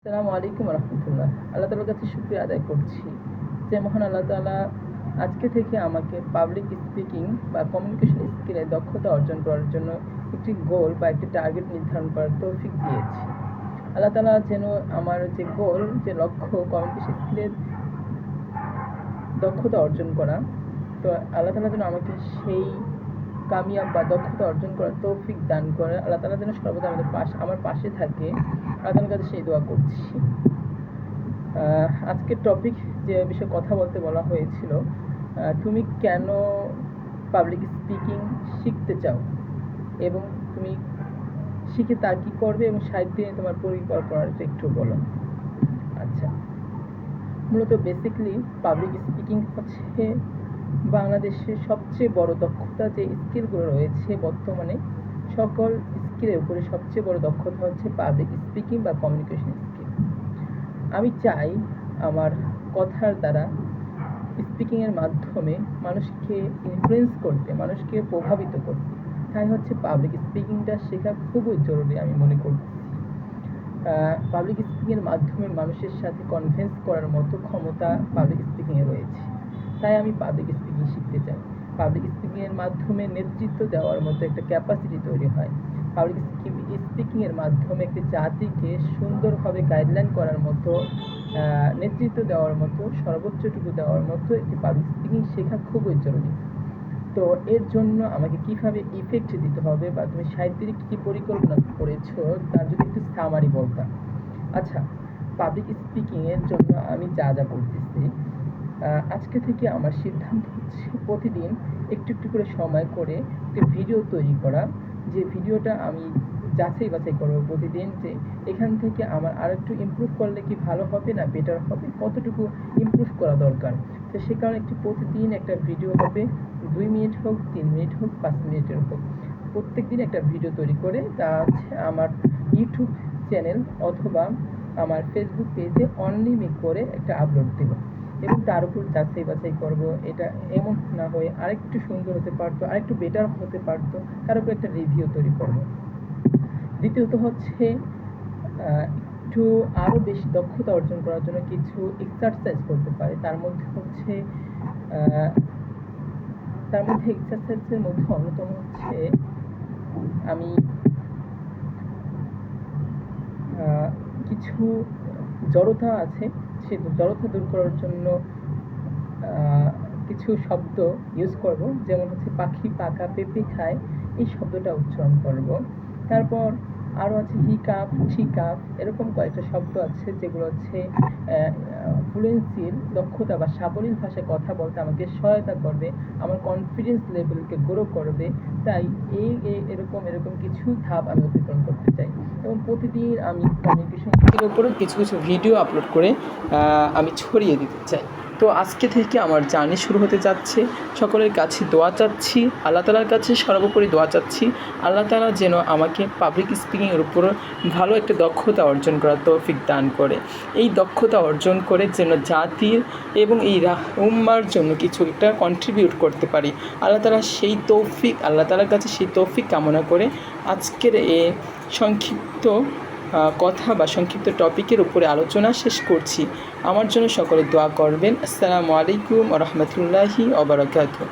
আসসালামু আলাইকুম রহমতুল্লাহ। আল্লাহ তালার কাছে শুকরিয়া আদায় করছি যে মহান আল্লাহ তালা আজকে থেকে আমাকে পাবলিক স্পিকিং বা কমিউনিকেশন স্কিলে দক্ষতা অর্জন করার জন্য একটি গোল বা একটি টার্গেট নির্ধারণ করার তৌফিক দিয়েছে। আল্লাহ তালা যেন আমার যে গোল, যে লক্ষ্য কমিউনিকেশন স্কিলের দক্ষতা অর্জন করা, তো আল্লাহ তালা যেন আমাকে সেই কামিয়াব বা দক্ষতা অর্জন করার তৌফিক দান করে। আল্লাহ তালা যেন সর্বদা আমার পাশে থাকে, আল্লাহ তালার কাছে সেই দোয়া করছি। আজকের টপিক যে বিষয়ে কথা বলতে বলা হয়েছিল, তুমি কেন পাবলিক স্পিকিং শিখতে চাও এবং তুমি শিখে তা কী করবে এবং সাহিত্যে তোমার পরিকল্পনাটা একটু বলো। আচ্ছা, মূলত বেসিক্যালি পাবলিক স্পিকিং হচ্ছে বাংলাদেশের সবচেয়ে বড় দক্ষতা। যে স্কিলগুলো রয়েছে বর্তমানে, সকল স্কিলের উপরে সবচেয়ে বড় দক্ষতা হচ্ছে পাবলিক স্পিকিং বা কমিউনিকেশন স্কিল। আমি চাই আমার কথার দ্বারা, স্পিকিংয়ের মাধ্যমে মানুষকে ইনফ্লুয়েন্স করতে, মানুষকে প্রভাবিত করতে। তাই হচ্ছে পাবলিক স্পিকিংটা শেখা খুবই জরুরি আমি মনে করি। পাবলিক স্পিকিংয়ের মাধ্যমে মানুষের সাথে কনভিন্স করার মতো ক্ষমতা পাবলিক স্পিকিংয়ে রয়েছে। তাই আমি পাবলিক স্পিকিং শিখতে চাই। পাবলিক স্পিকিংয়ের মাধ্যমে নেতৃত্ব দেওয়ার মতো একটা ক্যাপাসিটি তৈরি হয়। পাবলিক স্পিকিংয়ের মাধ্যমে একটি জাতিকে সুন্দরভাবে গাইডলাইন করার মতো, নেতৃত্ব দেওয়ার মতো, সর্বোচ্চটুকু দেওয়ার মতো একটি পাবলিক স্পিকিং শেখা খুবই জরুরি। তো এর জন্য আমাকে কিভাবে ইফেক্ট দিতে হবে বা তুমি সাহিত্যিক কী পরিকল্পনা করেছো তার যদি একটু সামারি বলতাম। আচ্ছা, পাবলিক স্পিকিংয়ের জন্য আমি যা যা বলতেছি, আজকে থেকে আমার সিদ্ধান্ত হচ্ছে প্রতিদিন একটু একটু করে সময় করে একটি ভিডিও তৈরি করা। যে ভিডিওটা আমি যাচাই বাছাই করবো প্রতিদিন, যে এখান থেকে আমার আর একটু ইমপ্রুভ করলে কি ভালো হবে না বেটার হবে, কতটুকু ইমপ্রুভ করা দরকার। তো সে কারণে প্রতিদিন একটা ভিডিও হবে, 2 মিনিট হোক, 3 মিনিট হোক, 5 মিনিটের হোক, প্রত্যেক দিন একটা ভিডিও তৈরি করে তা হচ্ছে আমার ইউটিউব চ্যানেল অথবা আমার ফেসবুক পেজে অনলি মেক করে একটা আপলোড দেবো। এবং তার উপর যাচাই বাছাই করবো, এটা এমন না হয়ে আরেকটু সুন্দর হতে পারতো, আরেকটু বেটার হতে পারতো, তার উপর একটা রিভিউ তৈরি করবো। দ্বিতীয়ত হচ্ছে একটু আরও বেশি দক্ষতা অর্জন করার জন্য কিছু এক্সারসাইজ করতে পারে। তার মধ্যে এক্সারসাইজের মধ্যে অন্যতম হচ্ছে আমি কিছু জড়তা আছে, সেই জড়তা দূর করার জন্য কিছু শব্দ ইউজ করব। যেমন হচ্ছে পাখি পাকা পেঁপে খায়, এই শব্দটা উচ্চারণ করব। তারপর আরও আছে হিকাপ, ঠিকাপ, এরকম কয়েকটা শব্দ আছে যেগুলো হচ্ছে ফ্লুয়েন্সির দক্ষতা বা সাবলীল ভাষায় কথা বলতে আমাকে সহায়তা করবে, আমার কনফিডেন্স লেভেলকে গ্রো করবে। তাই এরকম কিছু ধাপ আমি অতিক্রম করতে চাই এবং প্রতিদিন আমি কমিউনিকেশন স্কিলের উপরে কিছু কিছু ভিডিও আপলোড করে আমি ছড়িয়ে দিতে চাই। তো আজকে থেকে আমার জার্নি শুরু হতে যাচ্ছে। সকলের কাছে দোয়া চাচ্ছি, আল্লাহ তালার কাছে সর্বোপরি দোয়া চাচ্ছি, আল্লাহ তালা যেন আমাকে পাবলিক স্পিকিংয়ের উপর ভালো একটা দক্ষতা অর্জন করার তৌফিক দান করে। এই দক্ষতা অর্জন করে যেন জাতির এবং এই উম্মার জন্য কিছু একটা কন্ট্রিবিউট করতে পারি। আল্লাহ তালার কাছে সেই তৌফিক কামনা করে আজকের এই সংক্ষিপ্ত কথা বা সংক্ষিপ্ত টপিকের উপরে আলোচনা শেষ করছি। আমার জন্য সকলে দোয়া করবেন। আসসালামু আলাইকুম ওয়া রাহমাতুল্লাহি ওয়া বারাকাতুহু।